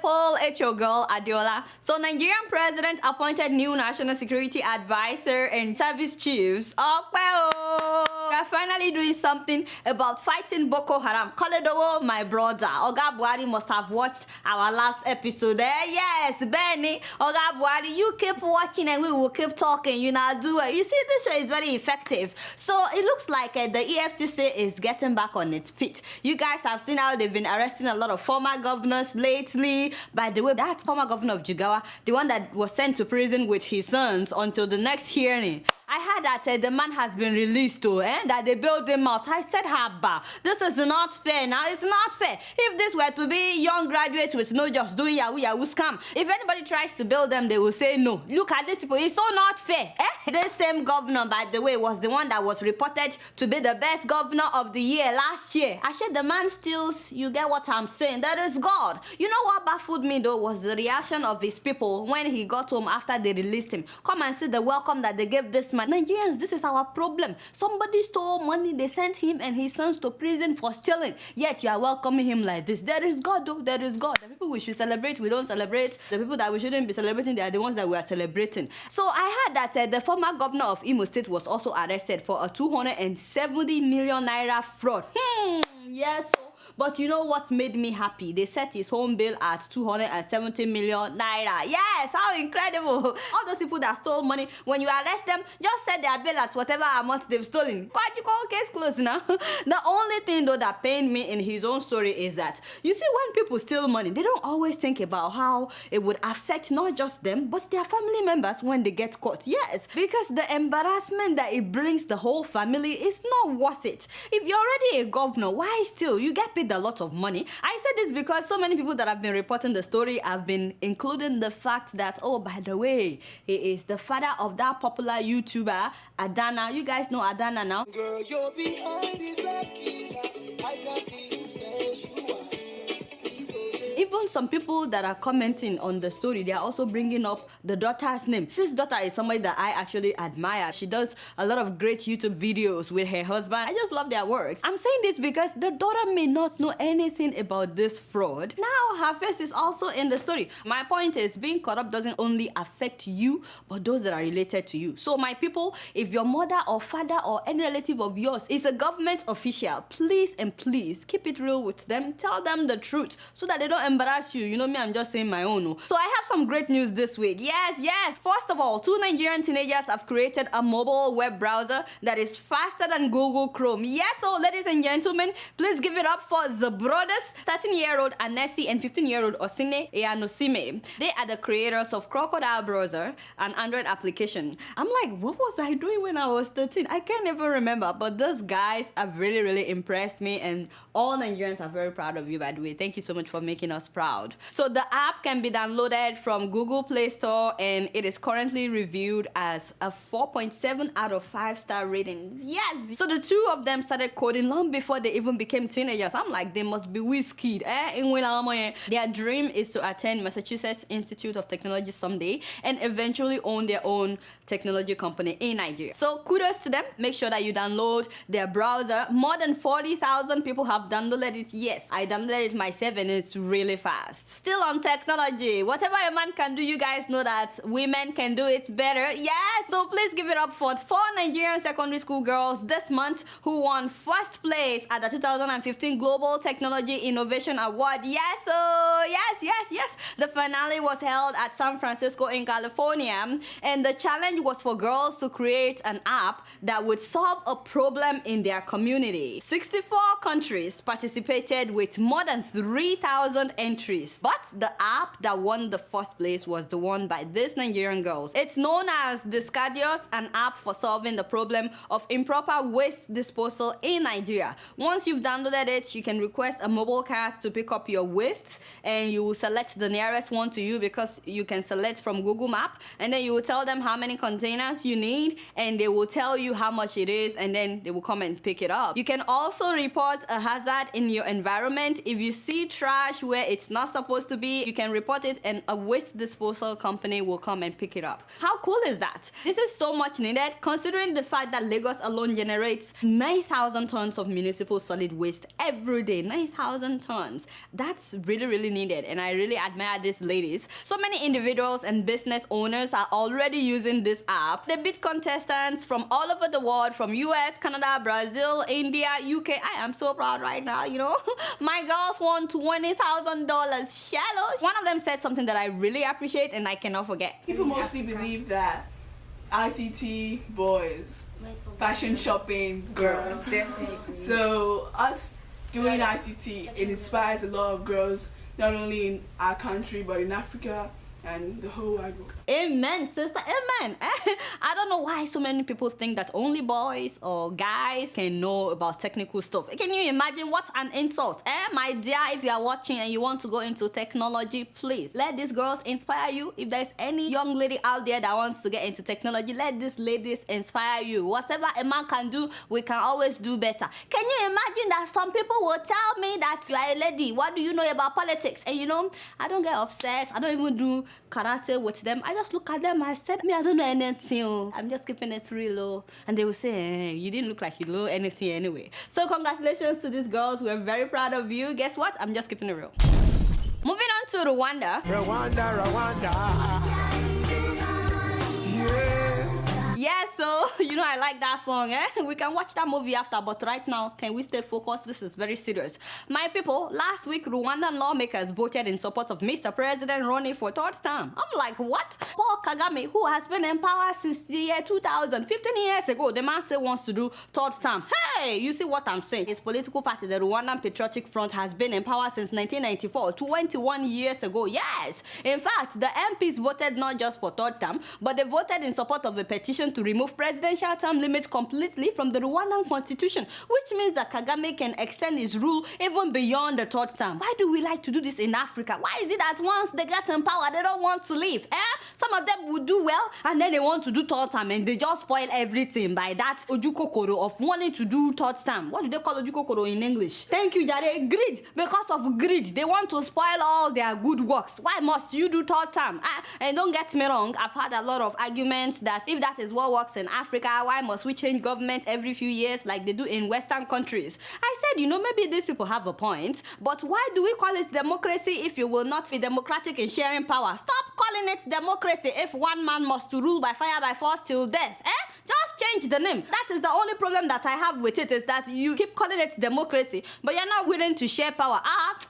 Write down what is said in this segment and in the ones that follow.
people, it's your girl Adeola. So Nigerian president appointed new national security advisor and service chiefs. We are finally doing something about fighting Boko Haram. Koledowo, my brother. Oga Buhari must have watched our last episode. Yes, Benny. Oga Buhari, you keep watching and we will keep talking. You know, do it. You see, this show is very effective. So it looks like the EFCC is getting back on its feet. You guys have seen how they've been arresting a lot of former governors lately. By the way, that former governor of Jigawa, the one that was sent to prison with his sons until the next hearing. I heard that the man has been released too, that they bailed him out. I said, Haba, this is not fair now. It's not fair. If this were to be young graduates with no jobs doing Yahoo scam, if anybody tries to bail them, they will say no. Look at these people. It's so not fair. This same governor, by the way, was the one that was reported to be the best governor of the year last year. I said the man steals. You get what I'm saying? That is God. You know what baffled me though was the reaction of his people when he got home after they released him. Come and see the welcome that they gave this man. Nigerians, this is our problem. Somebody stole money, they sent him and his sons to prison for stealing. Yet you are welcoming him like this. There is God though, there is God. The people we should celebrate, we don't celebrate. The people that we shouldn't be celebrating, they are the ones that we are celebrating. So I heard that the former governor of Imo State was also arrested for a 270 million naira fraud. Yes. But you know what made me happy? They set his home bill at 270 million naira. Yes, how incredible. All those people that stole money, when you arrest them, just set their bill at whatever amount they've stolen. Quite you call case closed now. The only thing though that pained me in his own story is that, you see, when people steal money, they don't always think about how it would affect not just them, but their family members when they get caught. Yes, because the embarrassment that it brings the whole family is not worth it. If you're already a governor, why still? You get paid a lot of money. I said this because so many people that have been reporting the story have been including the fact that, oh, by the way, he is the father of that popular YouTuber, Adana. You guys know Adana now? Girl, you're behind is a killer. I can see you sensual. Even some people that are commenting on the story, they are also bringing up the daughter's name. This daughter is somebody that I actually admire. She does a lot of great YouTube videos with her husband. I just love their works. I'm saying this because the daughter may not know anything about this fraud. Now her face is also in the story. My point is, being corrupt doesn't only affect you, but those that are related to you. So my people, if your mother or father or any relative of yours is a government official, please and please keep it real with them. Tell them the truth so that they don't embarrass you. You know me, I'm just saying my own. So I have some great news this week. Yes. First of all, 2 Nigerian teenagers have created a mobile web browser that is faster than Google Chrome. Yes, so ladies and gentlemen, please give it up for the brothers, 13-year-old Anesi and 15-year-old Osine Eyanosime. They are the creators of Crocodile Browser, an Android application. I'm like, what was I doing when I was 13? I can't even remember, but those guys have really impressed me, and all Nigerians are very proud of you, by the way. Thank you so much for making us proud. So the app can be downloaded from Google Play Store, and it is currently reviewed as a 4.7 out of 5-star ratings. Yes! So the two of them started coding long before they even became teenagers. I'm like, they must be whiskey. Their dream is to attend Massachusetts Institute of Technology someday and eventually own their own technology company in Nigeria. So kudos to them. Make sure that you download their browser. More than 40,000 people have downloaded it. Yes, I downloaded it myself and it's really fast. Still on technology. Whatever a man can do, you guys know that women can do it better. Yes! So please give it up for 4 Nigerian secondary school girls this month who won first place at the 2015 Global Technology Innovation Award. Yes, so yes. The finale was held at San Francisco in California, and the challenge was for girls to create an app that would solve a problem in their community. 64 countries participated with more than 3,000 entries, but the app that won the first place was the one by these Nigerian girls. It's known as Discadios, an app for solving the problem of improper waste disposal in Nigeria. Once you've downloaded it, you can request a mobile cart to pick up your waste, and you will select the nearest one to you because you can select from Google Map, and then you will tell them how many containers you need, and they will tell you how much it is, and then they will come and pick it up. You can also report a hazard in your environment. If you see trash where it's it's not supposed to be, you can report it and a waste disposal company will come and pick it up. How cool is that? This is so much needed considering the fact that Lagos alone generates 9,000 tons of municipal solid waste every day. 9,000 tons. That's really needed, and I really admire these ladies. So many individuals and business owners are already using this app. They beat contestants from all over the world, from US, Canada, Brazil, India, UK. I am so proud right now, you know. My girls won $20,000. Shallow. One of them said something that I really appreciate and I cannot forget. People mostly believe that ICT boys, fashion shopping girls. So us doing ICT, it inspires a lot of girls, not only in our country but in Africa and the whole wide world. Amen, sister, amen. I don't know why so many people think that only boys or guys can know about technical stuff. Can you imagine what an insult? My dear, if you are watching and you want to go into technology, please let these girls inspire you. If there's any young lady out there that wants to get into technology, let these ladies inspire you. Whatever a man can do, we can always do better. Can you imagine that some people will tell me that you are a lady, what do you know about politics? And you know, I don't get upset. I don't even do karate with them. I just look at them. I said, I don't know anything. I'm just keeping it real low. And they will say, you didn't look like you know anything anyway. So congratulations to these girls. We're very proud of you. Guess what? I'm just keeping it real. Moving on to Rwanda. Yeah, so, you know, I like that song, We can watch that movie after, but right now, can we stay focused? This is very serious. My people, last week, Rwandan lawmakers voted in support of Mr. President running for third term. I'm like, what? Paul Kagame, who has been in power since the year 2000, 15 years ago, the man still wants to do third term. Hey, you see what I'm saying? His political party, the Rwandan Patriotic Front, has been in power since 1994, 21 years ago. Yes! In fact, the MPs voted not just for third term, but they voted in support of a petition to remove presidential term limits completely from the Rwandan constitution, which means that Kagame can extend his rule even beyond the third term. Why do we like to do this in Africa? Why is it that once they get in power, they don't want to leave? Some of them would do well, and then they want to do third term, and they just spoil everything by that ojukokoro of wanting to do third term. What do they call ojukokoro in English? Thank you, Jare. Greed. Because of greed, they want to spoil all their good works. Why must you do third term? And don't get me wrong, I've had a lot of arguments that if that is what works in Africa, why must we change government every few years like they do in Western countries? I said, you know, maybe these people have a point, but why do we call it democracy if you will not be democratic in sharing power? Stop calling it democracy if one man must rule by fire by force till death. Just change the name. That is the only problem that I have with it, is that you keep calling it democracy, but you're not willing to share power.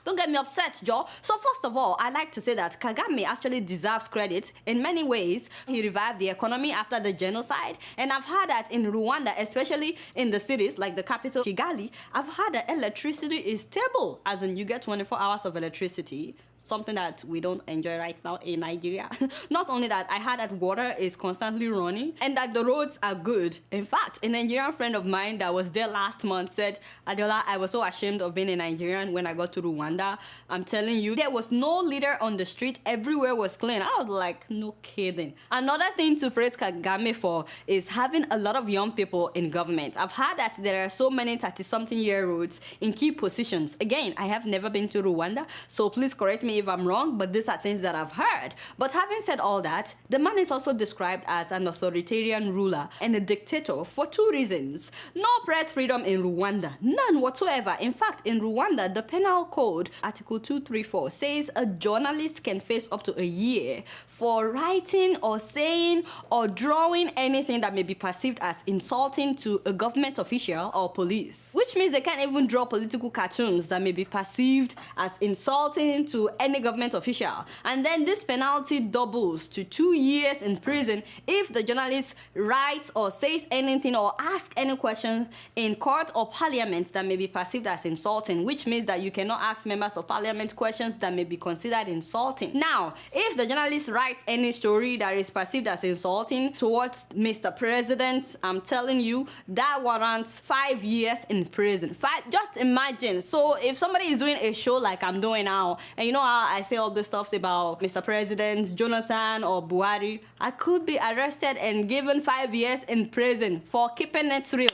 Don't get me upset, Joe. So first of all, I like to say that Kagame actually deserves credit in many ways. He revived the economy after the genocide, and I've heard that in Rwanda, especially in the cities like the capital Kigali, I've heard that electricity is stable, as in you get 24 hours of electricity. Something that we don't enjoy right now in Nigeria. Not only that, I heard that water is constantly running and that the roads are good. In fact, a Nigerian friend of mine that was there last month said, Adeola, I was so ashamed of being a Nigerian when I got to Rwanda. I'm telling you, there was no litter on the street. Everywhere was clean. I was like, no kidding. Another thing to praise Kagame for is having a lot of young people in government. I've heard that there are so many 30-something-year-olds in key positions. Again, I have never been to Rwanda, so please correct me if I'm wrong, but these are things that I've heard. But having said all that, the man is also described as an authoritarian ruler and a dictator for two reasons. No press freedom in Rwanda, none whatsoever. In fact, in Rwanda, the penal code, Article 234, says a journalist can face up to a year for writing or saying or drawing anything that may be perceived as insulting to a government official or police. Which means they can't even draw political cartoons that may be perceived as insulting to any government official. And then this penalty doubles to 2 years in prison if the journalist writes or says anything or asks any questions in court or parliament that may be perceived as insulting, which means that you cannot ask members of parliament questions that may be considered insulting. Now, if the journalist writes any story that is perceived as insulting towards Mr. President, I'm telling you, that warrants 5 years in prison. Just imagine. So if somebody is doing a show like I'm doing now, and you know how I say all this stuff about Mr. President, Jonathan, or Buhari, I could be arrested and given 5 years years in prison for keeping it real.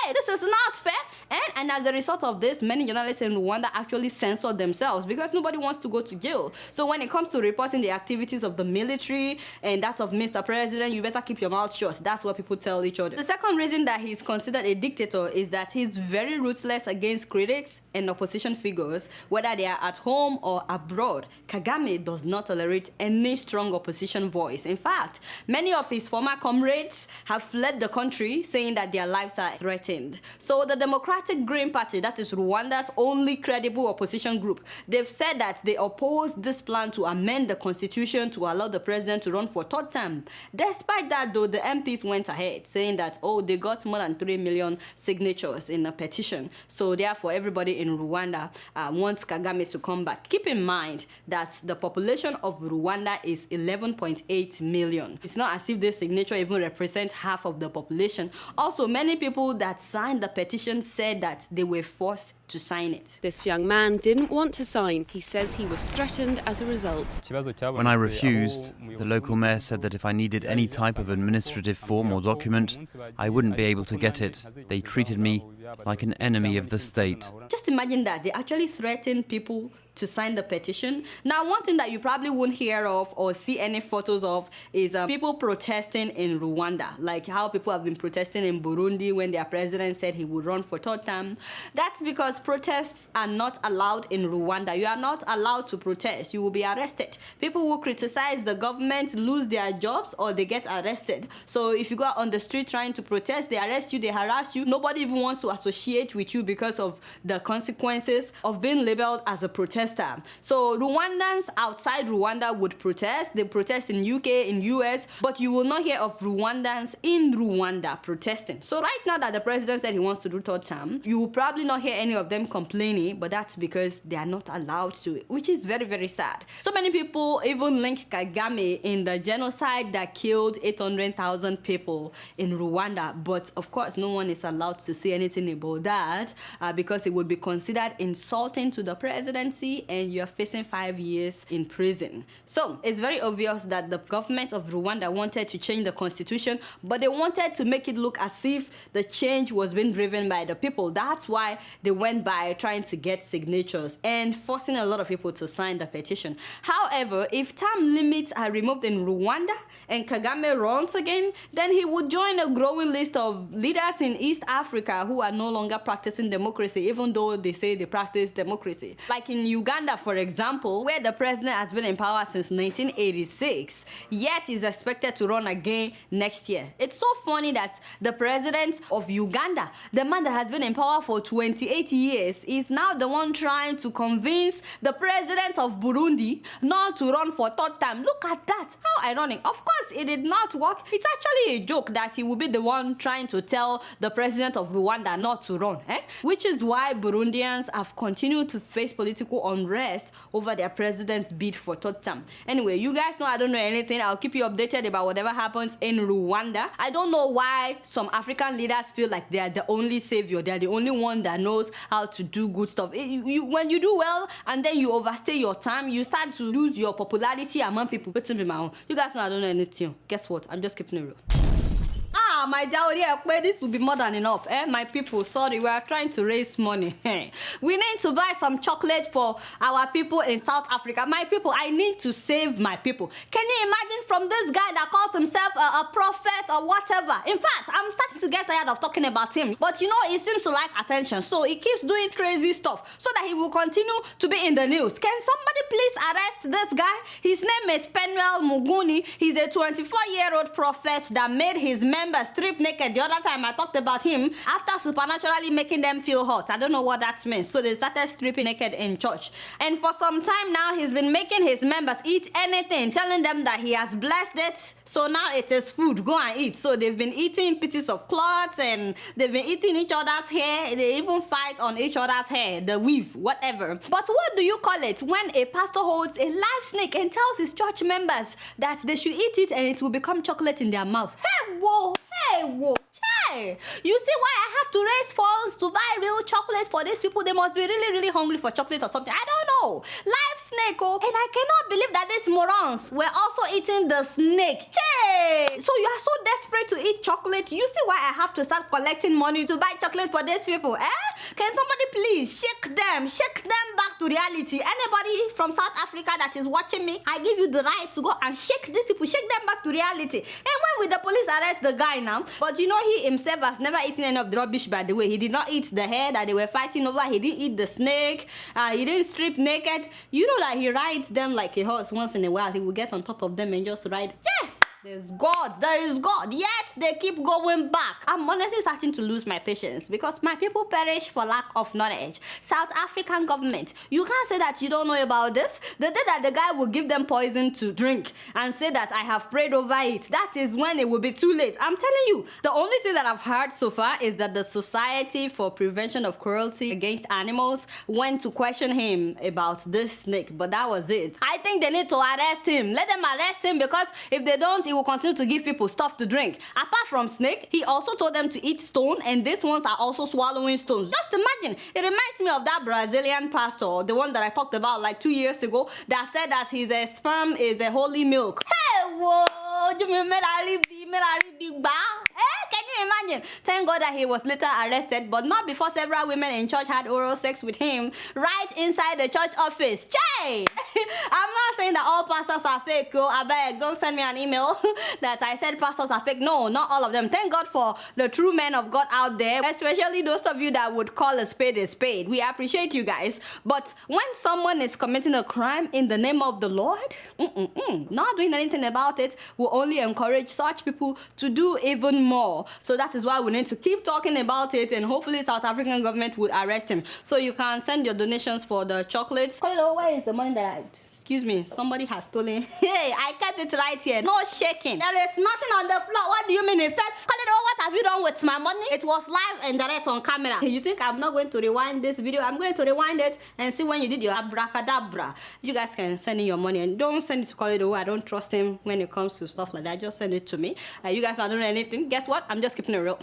Hey, this is not fair. And as a result of this, many journalists in Rwanda actually censored themselves because nobody wants to go to jail. So when it comes to reporting the activities of the military and that of Mr. President, you better keep your mouth shut. That's what people tell each other. The second reason that he's considered a dictator is that he's very ruthless against critics and opposition figures, whether they are at home or abroad. Kagame does not tolerate any strong opposition voice. In fact, many of his former comrades have fled the country, saying that their lives are threatened. So the Democratic Green Party, that is Rwanda's only credible opposition group, they've said that they oppose this plan to amend the constitution to allow the president to run for third term. Despite that, though, the MPs went ahead, saying that, oh, they got more than 3 million signatures in a petition. So therefore, everybody in Rwanda wants Kagame to come back. Keep in mind that the population of Rwanda is 11.8 million. It's not as if this signature even represents half of the population. Also, many people that signed the petition said that they were forced to sign it. This young man didn't want to sign. He says he was threatened as a result. When I refused, the local mayor said that if I needed any type of administrative form or document, I wouldn't be able to get it. They treated me like an enemy of the state. Just imagine that. They actually threatened people to sign the petition. Now, one thing that you probably won't hear of or see any photos of is people protesting in Rwanda, like how people have been protesting in Burundi when their president said he would run for third term. That's because protests are not allowed in Rwanda. You are not allowed to protest. You will be arrested. People who criticize the government lose their jobs or they get arrested. So if you go out on the street trying to protest, they arrest you, they harass you. Nobody even wants to associate with you because of the consequences of being labeled as a protester. So Rwandans outside Rwanda would protest. They protest in UK, in US, but you will not hear of Rwandans in Rwanda protesting. So right now that the president said he wants to do third term, you will probably not hear any of them complaining, but that's because they are not allowed to, which is very, very sad. So many people even link Kagame in the genocide that killed 800,000 people in Rwanda, but of course no one is allowed to say anything about that because it would be considered insulting to the presidency and you're facing 5 years in prison. So it's very obvious that the government of Rwanda wanted to change the constitution, but they wanted to make it look as if the change was being driven by the people. That's why they went by trying to get signatures and forcing a lot of people to sign the petition. However, if term limits are removed in Rwanda and Kagame runs again, then he would join a growing list of leaders in East Africa who are no longer practicing democracy, even though they say they practice democracy. Like in Uganda, for example, where the president has been in power since 1986, yet is expected to run again next year. It's so funny that the president of Uganda, the man that has been in power for 28 years, is now the one trying to convince the president of Burundi not to run for third time. Look at that. How ironic. Of course, it did not work. It's actually a joke that he will be the one trying to tell the president of Rwanda not to run. Which is why Burundians have continued to face political unrest over their president's bid for third term. Anyway, you guys know I don't know anything. I'll keep you updated about whatever happens in Rwanda. I don't know why some African leaders feel like they are the only savior. They are the only one that knows how to do good stuff. When you do well and then you overstay your time, you start to lose your popularity among people. You guys know I don't know anything. Guess what? I'm just keeping it real. My dowry, this will be more than enough. My people, sorry, we are trying to raise money. We need to buy some chocolate for our people in South Africa. My people, I need to save my people. Can you imagine from this guy that calls himself a prophet or whatever? In fact, I'm starting to get tired of talking about him. But you know, he seems to like attention. So he keeps doing crazy stuff so that he will continue to be in the news. Can somebody please arrest this guy? His name is Penuel Muguni. He's a 24-year-old prophet that made his members strip naked. The other time I talked about him after supernaturally making them feel hot. I don't know what that means. So they started stripping naked in church. And for some time now, he's been making his members eat anything, telling them that he has blessed it. So now it is food. Go and eat. So they've been eating pieces of cloth and they've been eating each other's hair. They even fight on each other's hair, the weave, whatever. But what do you call it when a pastor holds a live snake and tells his church members that they should eat it and it will become chocolate in their mouth? Hey, whoa. Hey, whoa, chai! You see why I have to raise funds to buy real chocolate for these people? They must be really, really hungry for chocolate or something. I don't know. Live snake, oh. And I cannot believe that these morons were also eating the snake. Chai! Hey! So you are so desperate to eat chocolate. You see why I have to start collecting money to buy chocolate for these people, eh? Can somebody please shake them back to reality? Anybody from South Africa that is watching me, I give you the right to go and shake these people, shake them back to reality. And when will the police arrest the guy now? But you know, he himself has never eaten any of the rubbish, by the way. He did not eat the hair that they were fighting over. He didn't eat the snake. He didn't strip naked. You know that he rides them like a horse. Once in a while, he will get on top of them and just ride. Yeah! There's God, there is God, yet they keep going back. I'm honestly starting to lose my patience because my people perish for lack of knowledge. South African government, you can't say that you don't know about this. The day that the guy will give them poison to drink and say that I have prayed over it, that is when it will be too late. I'm telling you, the only thing that I've heard so far is that the Society for Prevention of Cruelty Against Animals went to question him about this snake, but that was it. I think they need to arrest him. Let them arrest him because if they don't, he will continue to give people stuff to drink. Apart from snake, he also told them to eat stone, and these ones are also swallowing stones. Just imagine. It reminds me of that Brazilian pastor, the one that I talked about like 2 years ago, that said that his sperm is a holy milk. Hey, whoa! Can you imagine? Thank God that he was later arrested, but not before several women in church had oral sex with him right inside the church office. Jay! I'm not saying that all pastors are fake. I beg, don't send me an email that I said pastors are fake. No, not all of them. Thank God for the true men of God out there, especially those of you that would call a spade a spade. We appreciate you guys. But when someone is committing a crime in the name of the Lord, not doing anything about it will only encourage such people to do even more. So that is why we need to keep talking about it, and hopefully South African government would arrest him. So you can send your donations for the chocolates. Hello, where is the money that I... Excuse me, somebody has stolen. Hey, I kept it right here. No shaking. There is nothing on the floor. What do you mean it fell? What have you done with my money? It was live and direct on camera. You think I'm not going to rewind this video? I'm going to rewind it and see when you did your abracadabra. You guys can send in your money, and don't send it to Koledo. I don't trust him when it comes to stuff like that. Just send it to me. You guys are doing anything. Guess what? I'm just keeping it real.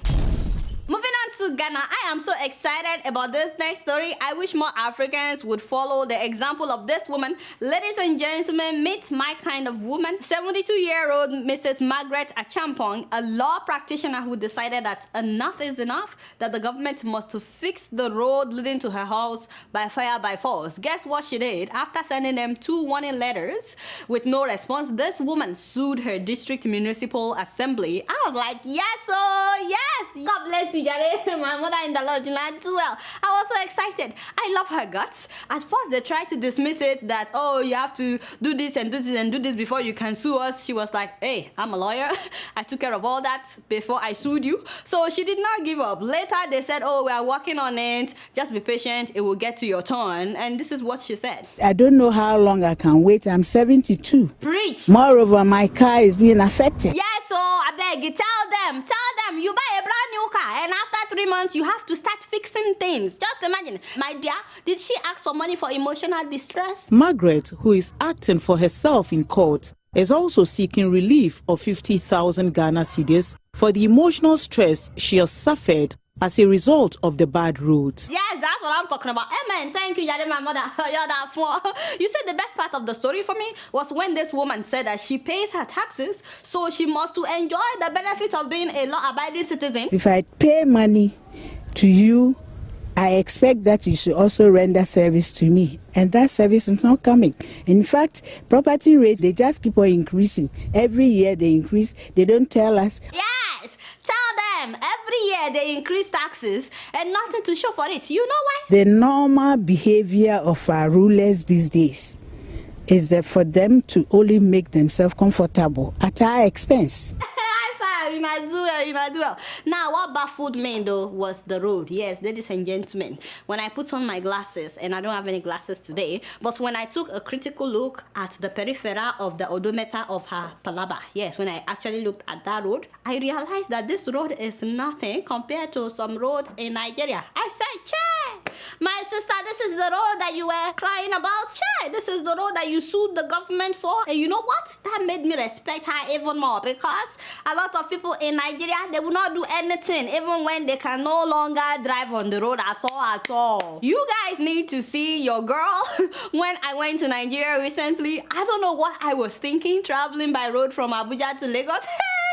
Moving on to Ghana, I am so excited about this next story. I wish more Africans would follow the example of this woman. Ladies and gentlemen, meet my kind of woman. 72-year-old Mrs. Margaret Achampong, a law practitioner who decided that enough is enough, that the government must fix the road leading to her house by fire by force. Guess what she did? After sending them 2 warning letters with no response, this woman sued her district municipal assembly. I was like, yes, oh, yes. God bless you, Jare. My mother in the Lord, I do well. I was so excited. I love her guts. At first, they tried to dismiss it that, oh, you have to do this and do this and do this before you can sue us. She was like, hey, I'm a lawyer. I took care of all that before I sued you. So she did not give up. Later, they said, oh, we are working on it. Just be patient. It will get to your turn. And this is what she said. I don't know how long I can wait. I'm 72. Preach. Moreover, my car is being affected. Yeah, so I beg you, tell them, you buy a brand new car, and after 3 months, you have to start fixing things. Just imagine, my dear, did she ask for money for emotional distress? Margaret, who is acting for herself in court, is also seeking relief of 50,000 Ghana cedis for the emotional stress she has suffered as a result of the bad roads. Yes, that's what I'm talking about. Amen. Thank you, Yale, my mother. You're that for. You said the best part of the story for me was when this woman said that she pays her taxes, so she must to enjoy the benefits of being a law-abiding citizen. If I pay money to you, I expect that you should also render service to me. And that service is not coming. In fact, property rates, they just keep on increasing. Every year they increase. They don't tell us. Yes, tell them. Every year they increase taxes and nothing to show for it. You know why? The normal behavior of our rulers these days is that for them to only make themselves comfortable at our expense. You know, do well. Now, what baffled me though was the road. Yes, ladies and gentlemen, when I put on my glasses, and I don't have any glasses today, but when I took a critical look at the peripheral of the odometer of her palaba, yes, when I actually looked at that road, I realized that this road is nothing compared to some roads in Nigeria. I said, Che, my sister, this is the road that you were crying about. Che, this is the road that you sued the government for. And you know what? That made me respect her even more, because a lot of people in Nigeria, they will not do anything even when they can no longer drive on the road at all. You guys need to see your girl. When I went to Nigeria recently, I don't know what I was thinking traveling by road from Abuja to Lagos.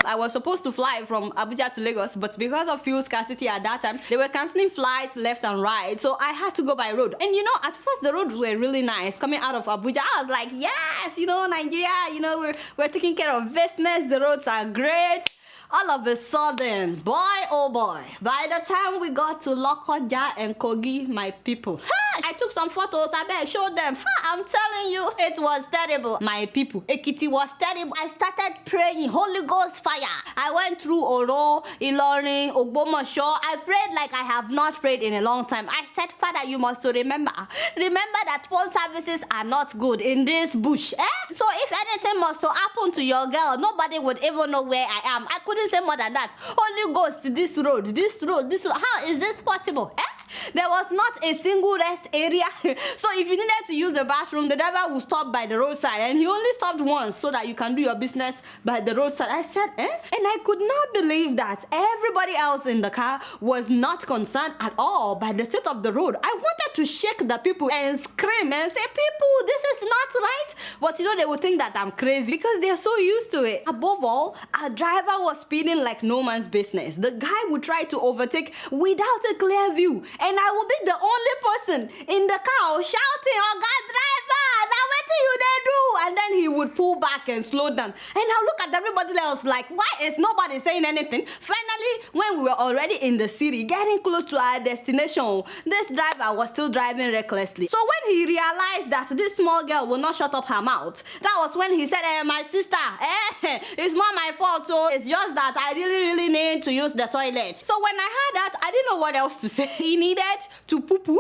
I was supposed to fly from Abuja to Lagos, but because of fuel scarcity at that time, they were cancelling flights left and right. So I had to go by road. And at first the roads were really nice. Coming out of Abuja, I was like, yes, Nigeria, we're taking care of business. The roads are great. All of a sudden, boy, oh boy, by the time we got to Lokoja and Kogi, my people, I took some photos, I showed them. I'm telling you, it was terrible. My people, Ekiti was terrible. I started praying, Holy Ghost fire. I went through Oro, Ilorin, Ogbomoso. I prayed like I have not prayed in a long time. I said, Father, you must remember that phone services are not good in this bush. So if anything must happen to your girl, nobody would even know where I am. I couldn't say more than that. Holy Ghost, this road. How is this possible? There was not a single rest area. So if you needed to use the bathroom, the driver will stop by the roadside, and he only stopped once so that you can do your business by the roadside. I said, And I could not believe that everybody else in the car was not concerned at all by the state of the road. I wanted to shake the people and scream and say, people, this is not right. But they would think that I'm crazy because they're so used to it. Above all, our driver was speeding like no man's business. The guy would try to overtake without a clear view. And I will be the only person in the car shouting, "Oh God, driver, now what do you do?" And then he would pull back and slow down. And I'll look at everybody else like, why is nobody saying anything? Finally, when we were already in the city, getting close to our destination, this driver was still driving recklessly. So when he realized that this small girl will not shut up her mouth, that was when he said, my sister, it's not my fault, so it's just that I really need to use the toilet. So when I heard that, I didn't know what else to say. He needed to poo-poo.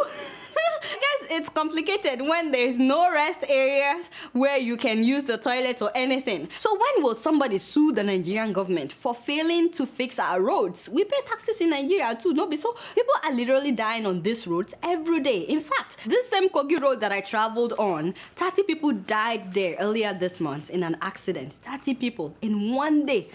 I guess it's complicated when there's no rest areas where you can use the toilet or anything. So when will somebody sue the Nigerian government for failing to fix our roads? We pay taxes in Nigeria too, no? So people are literally dying on these roads every day. In fact, this same Kogi road that I traveled on, 30 people died there earlier this month in an accident. 30 people in one day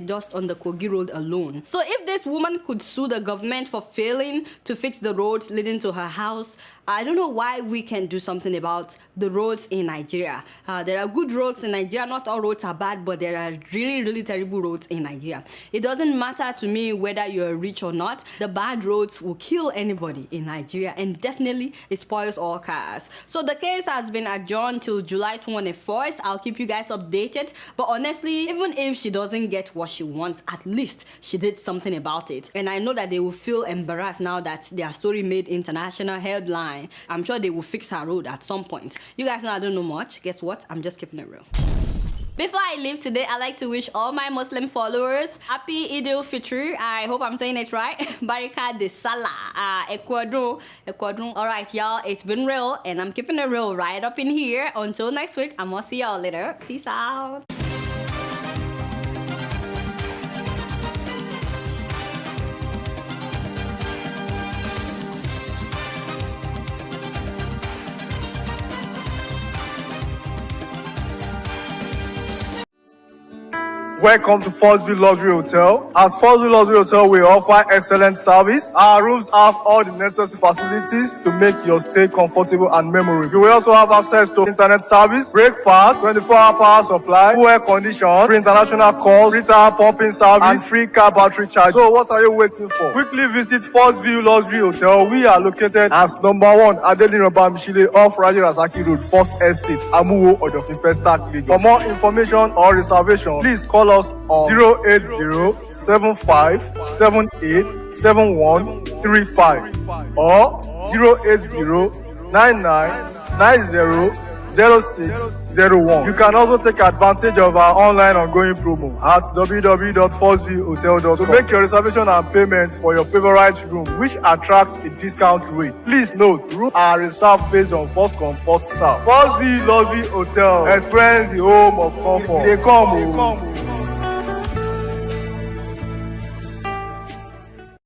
just on the Kogi road alone. So if this woman could sue the government for failing to fix the roads leading to her house, I don't know why we can do something about the roads in Nigeria. There are good roads in Nigeria. Not all roads are bad, but there are really terrible roads in Nigeria. It doesn't matter to me whether you're rich or not. The bad roads will kill anybody in Nigeria, and definitely it spoils all cars. So the case has been adjourned till July 21st. I'll keep you guys updated. But honestly, even if she doesn't get what she wants, at least she did something about it. And I know that they will feel embarrassed now that their story made international headlines. I'm sure they will fix her road at some point. You guys know I don't know much. Guess what? I'm just keeping it real. Before I leave today, I'd like to wish all my Muslim followers happy Eid al-Fitr. I hope I'm saying it right. Barika de Salah. Ecuador. Alright, y'all. It's been real, and I'm keeping it real right up in here. Until next week, I'm gonna see y'all later. Peace out. Welcome to Forstview Luxury Hotel. At Forstview Luxury Hotel, we offer excellent service. Our rooms have all the necessary facilities to make your stay comfortable and memorable. You will also have access to internet service, breakfast, 24-hour power supply, full air condition, free international calls, free tire pumping service, and free car battery charge. So what are you waiting for? Quickly visit Forstview Luxury Hotel. We are located at #1 Adeola Mishile off Raji Rasaki Road, First Estate, Amuwo, Odofin Festac, Lagos. For more information or reservation, please call us on 08075787135 or 08099900601. You can also take advantage of our online ongoing promo at www.forceviewhotel.com to make your reservation and payment for your favorite room, which attracts a discount rate. Please note, rooms are reserved based on first come, first serve. Forstview Luxury Hotel. Experience the home of comfort. They come.